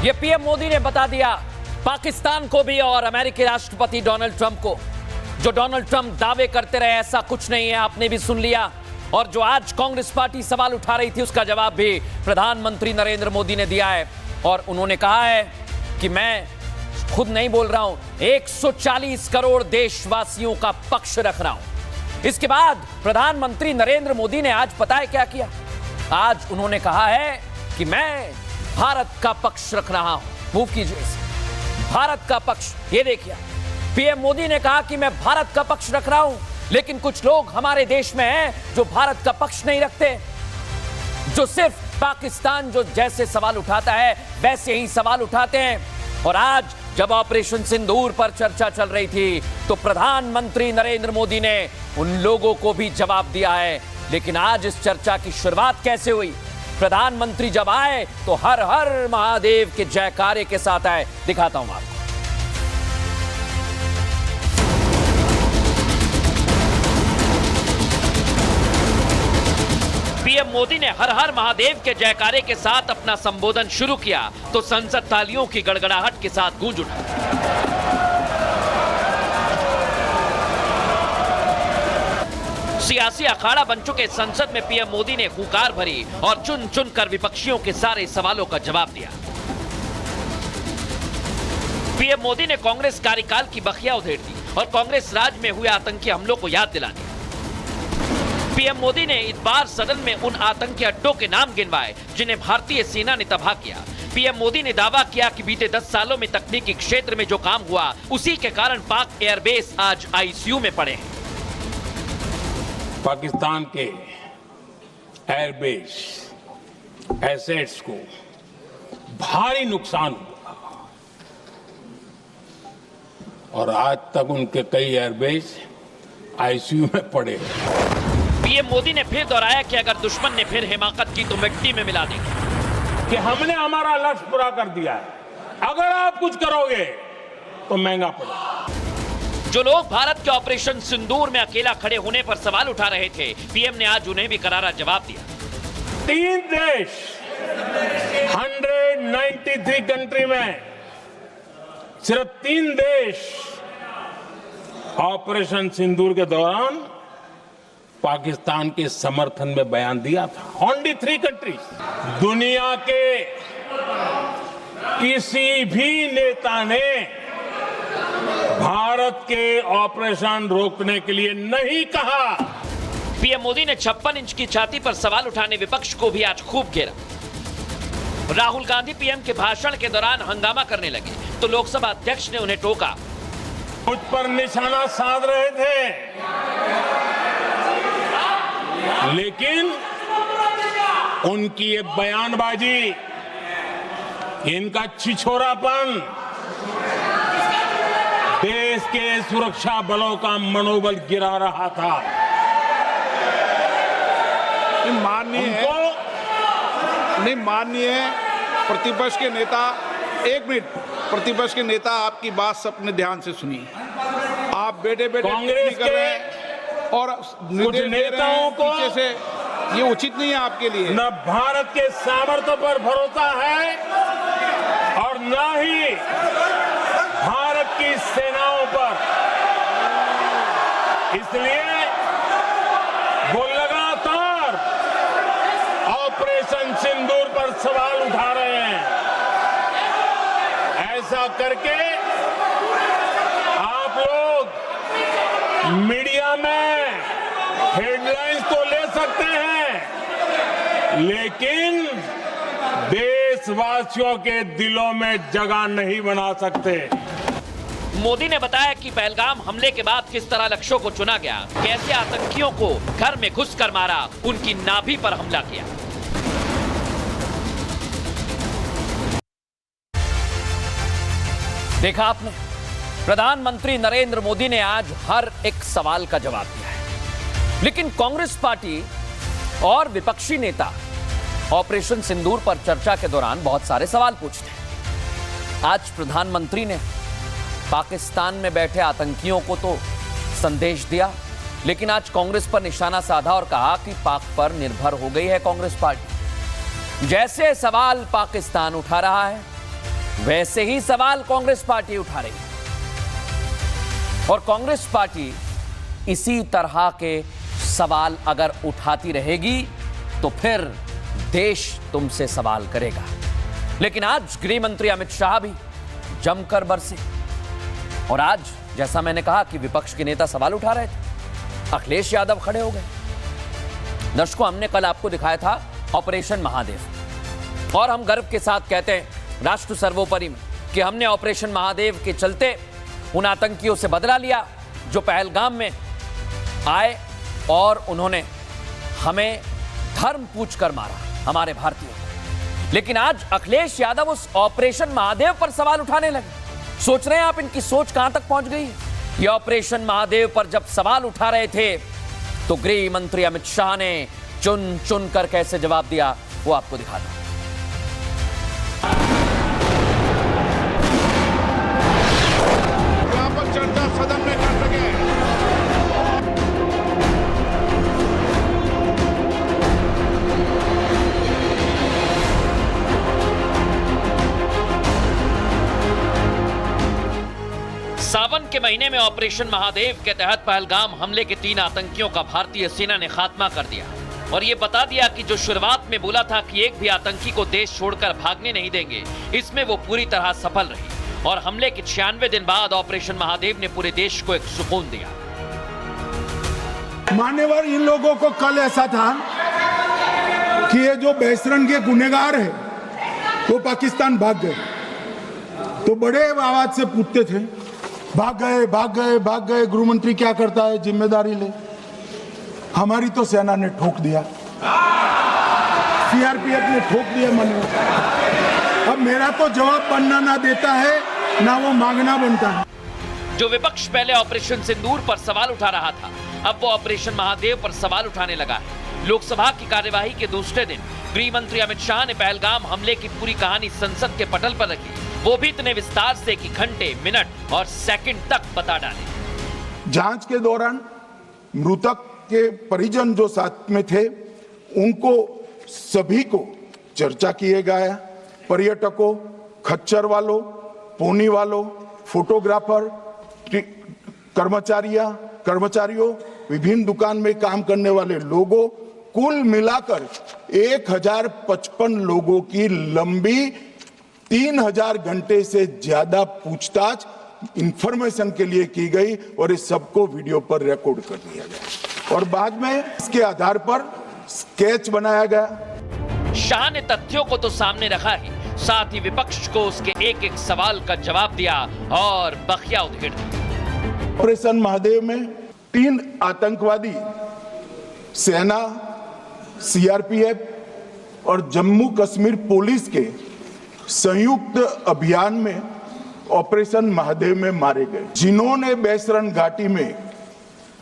ये पीएम मोदी ने बता दिया पाकिस्तान को भी और अमेरिकी राष्ट्रपति डोनाल्ड ट्रंप को। जो डोनाल्ड ट्रंप दावे करते रहे ऐसा कुछ नहीं है, आपने भी सुन लिया। और जो आज कांग्रेस पार्टी सवाल उठा रही थी उसका जवाब भी प्रधानमंत्री नरेंद्र मोदी ने दिया है। और उन्होंने कहा है कि मैं खुद नहीं बोल रहा हूं, 140 करोड़ देशवासियों का पक्ष रख रहा हूं। इसके बाद प्रधानमंत्री नरेंद्र मोदी ने आज पता है क्या किया? आज उन्होंने कहा है कि मैं भारत का पक्ष रख रहा हूं। मूव कीजिए इसे, भारत का पक्ष। ये देखिए, पीएम मोदी ने कहा कि मैं भारत का पक्ष रख रहा हूं, लेकिन कुछ लोग हमारे देश में हैं जो भारत का पक्ष नहीं रखते, जो सिर्फ पाकिस्तान जो जैसे सवाल उठाता है वैसे ही सवाल उठाते हैं। और आज जब ऑपरेशन सिंदूर पर चर्चा चल रही थी तो प्रधानमंत्री नरेंद्र मोदी ने उन लोगों को भी जवाब दिया है। लेकिन आज इस चर्चा की शुरुआत कैसे हुई? प्रधानमंत्री जब आए तो हर हर महादेव के जयकारे के साथ आए। दिखाता हूं आपको। पीएम मोदी ने हर हर महादेव के जयकारे के साथ अपना संबोधन शुरू किया तो संसद तालियों की गड़गड़ाहट के साथ गूंज उठा। सियासी अखाड़ा बन चुके संसद में पीएम मोदी ने हुंकार भरी और चुन चुन कर विपक्षियों के सारे सवालों का जवाब दिया। पीएम मोदी ने कांग्रेस कार्यकाल की बखिया उधेड़ दी और कांग्रेस राज में हुए आतंकी हमलों को याद दिला दिया। पीएम मोदी ने इस बार सदन में उन आतंकी अड्डों के नाम गिनवाए जिन्हें भारतीय सेना ने तबाह किया। पीएम मोदी ने दावा किया कि बीते 10 सालों में तकनीकी क्षेत्र में जो काम हुआ उसी के कारण पाक एयरबेस आज आईसीयू में पड़े हैं। पाकिस्तान के एयरबेस एसेट्स को भारी नुकसान हुआ और आज तक उनके कई एयरबेस आईसीयू में पड़े। पीएम मोदी ने फिर दोहराया कि अगर दुश्मन ने फिर हिमाकत की तो मिट्टी में मिला देंगे। कि हमने हमारा लक्ष्य पूरा कर दिया है, अगर आप कुछ करोगे तो महंगा पड़ेगा। जो लोग भारत के ऑपरेशन सिंदूर में अकेला खड़े होने पर सवाल उठा रहे थे, पीएम ने आज उन्हें भी करारा जवाब दिया। 3 देश 193 कंट्री में सिर्फ 3 देश ऑपरेशन सिंदूर के दौरान पाकिस्तान के समर्थन में बयान दिया था। Only 3 countries. दुनिया के किसी भी नेता ने भारत के ऑपरेशन रोकने के लिए नहीं कहा। पीएम मोदी ने 56 इंच की छाती पर सवाल उठाने विपक्ष को भी आज खूब घेरा। राहुल गांधी पीएम के भाषण के दौरान हंगामा करने लगे तो लोकसभा अध्यक्ष ने उन्हें टोका। मुझ पर निशाना साध रहे थे, लेकिन उनकी ये बयानबाजी, इनका छिछोरापन देश के सुरक्षा बलों का मनोबल गिरा रहा था। माननीय प्रतिपक्ष के नेता, 1 मिनट, प्रतिपक्ष के नेता आपकी बात अपने ध्यान से सुनिए। आप बेटे कांग्रेस कर रहे हैं और कुछ नेताओं को पीछे से, ये उचित नहीं है आपके लिए। न भारत के सामर्थ्य पर भरोसा है और न ही भारत की सेनाओं पर। इसलिए वो लगातार ऑपरेशन सिंदूर पर सवाल उठा रहे हैं। ऐसा करके आप लोग मीडिया में हेडलाइंस तो ले सकते हैं, लेकिन देशवासियों के दिलों में जगह नहीं बना सकते। मोदी ने बताया कि पहलगाम हमले के बाद किस तरह लक्ष्यों को चुना गया, कैसे आतंकियों को घर में घुसकर मारा, उनकी नाभि पर हमला किया। देखा आपने, प्रधानमंत्री नरेंद्र मोदी ने आज हर एक सवाल का जवाब दिया है। लेकिन कांग्रेस पार्टी और विपक्षी नेता ऑपरेशन सिंदूर पर चर्चा के दौरान बहुत सारे सवाल पूछते हैं। आज प्रधानमंत्री ने पाकिस्तान में बैठे आतंकियों को तो संदेश दिया, लेकिन आज कांग्रेस पर निशाना साधा और कहा कि पाक पर निर्भर हो गई है कांग्रेस पार्टी। जैसे सवाल पाकिस्तान उठा रहा है वैसे ही सवाल कांग्रेस पार्टी उठा रही है और कांग्रेस पार्टी इसी तरह के सवाल अगर उठाती रहेगी तो फिर देश तुमसे सवाल करेगा। लेकिन आज गृह मंत्री अमित शाह भी जमकर बरसे और आज जैसा मैंने कहा कि विपक्ष के नेता सवाल उठा रहे थे, अखिलेश यादव खड़े हो गए। दर्शकों, हमने कल आपको दिखाया था ऑपरेशन महादेव और हम गर्व के साथ कहते हैं राष्ट्र सर्वोपरि में कि हमने ऑपरेशन महादेव के चलते उन आतंकियों से बदला लिया जो पहलगाम में आए और उन्होंने हमें धर्म पूछकर मारा, हमारे भारतीयों को। लेकिन आज अखिलेश यादव उस ऑपरेशन महादेव पर सवाल उठाने लगे। सोच रहे हैं आप इनकी सोच कहां तक पहुंच गई है? ये ऑपरेशन महादेव पर जब सवाल उठा रहे थे तो गृह मंत्री अमित शाह ने चुन चुन कर कैसे जवाब दिया वो आपको दिखा दूं। यहाँ पर चर्चा सदन में कर सके। सावन के महीने में ऑपरेशन महादेव के तहत पहलगाम हमले के 3 आतंकियों का भारतीय सेना ने खात्मा कर दिया और ये बता दिया कि जो शुरुआत में बोला था कि एक भी आतंकी को देश छोड़कर भागने नहीं देंगे, इसमें वो पूरी तरह सफल रही और हमले के 96 दिन बाद ऑपरेशन महादेव ने पूरे देश को एक सुकून दिया। मान्यवर, इन लोगों को कल ऐसा था कि ये जो बहसरन के गुनहगार है वो पाकिस्तान भाग गए, तो बड़े आवाज से पूछते थे भाग गए भाग गए भाग गए, गृह मंत्री क्या करता है, जिम्मेदारी ले। हमारी तो सेना ने ठोक दिया, सीआरपीएफ ने ठोक दिया। मान्यवर, अब मेरा तो जवाब बनना ना देता है ना वो मांगना बनता है। जो विपक्ष पहले ऑपरेशन सिंदूर पर सवाल उठा रहा था, अब वो ऑपरेशन महादेव पर सवाल उठाने लगा है। लोकसभा की कार्यवाही के दूसरे दिन गृह मंत्री अमित शाह ने पहलगाम हमले की पूरी कहानी संसद के पटल पर रखी, वो भी इतने विस्तार से कि घंटे, मिनट और सेकंड तक बता डाले। जांच के दौरान मृतक के परिजन जो साथ में थे उनको सभी को चर्चा किए गया। पर्यटकों, खच्चर वालों, पोनी वालों, फोटोग्राफर, कर्मचारियों, विभिन्न दुकान में काम करने वाले लोगों, कुल मिलाकर 1055 लोगों की लंबी 3000 घंटे से ज्यादा पूछताछ इंफॉर्मेशन के लिए की गई और इस सबको वीडियो पर रिकॉर्ड कर लिया गया और बाद में इसके आधार पर स्केच बनाया गया। शाह ने तथ्यों को तो सामने रखा ही, साथ ही विपक्ष को उसके एक एक सवाल का जवाब दिया और बखिया उधेड़ दी। ऑपरेशन महादेव में 3 आतंकवादी सेना, सीआरपीएफ और जम्मू कश्मीर पुलिस के संयुक्त अभियान में ऑपरेशन महादेव में मारे गए, जिन्होंने बेसरन घाटी में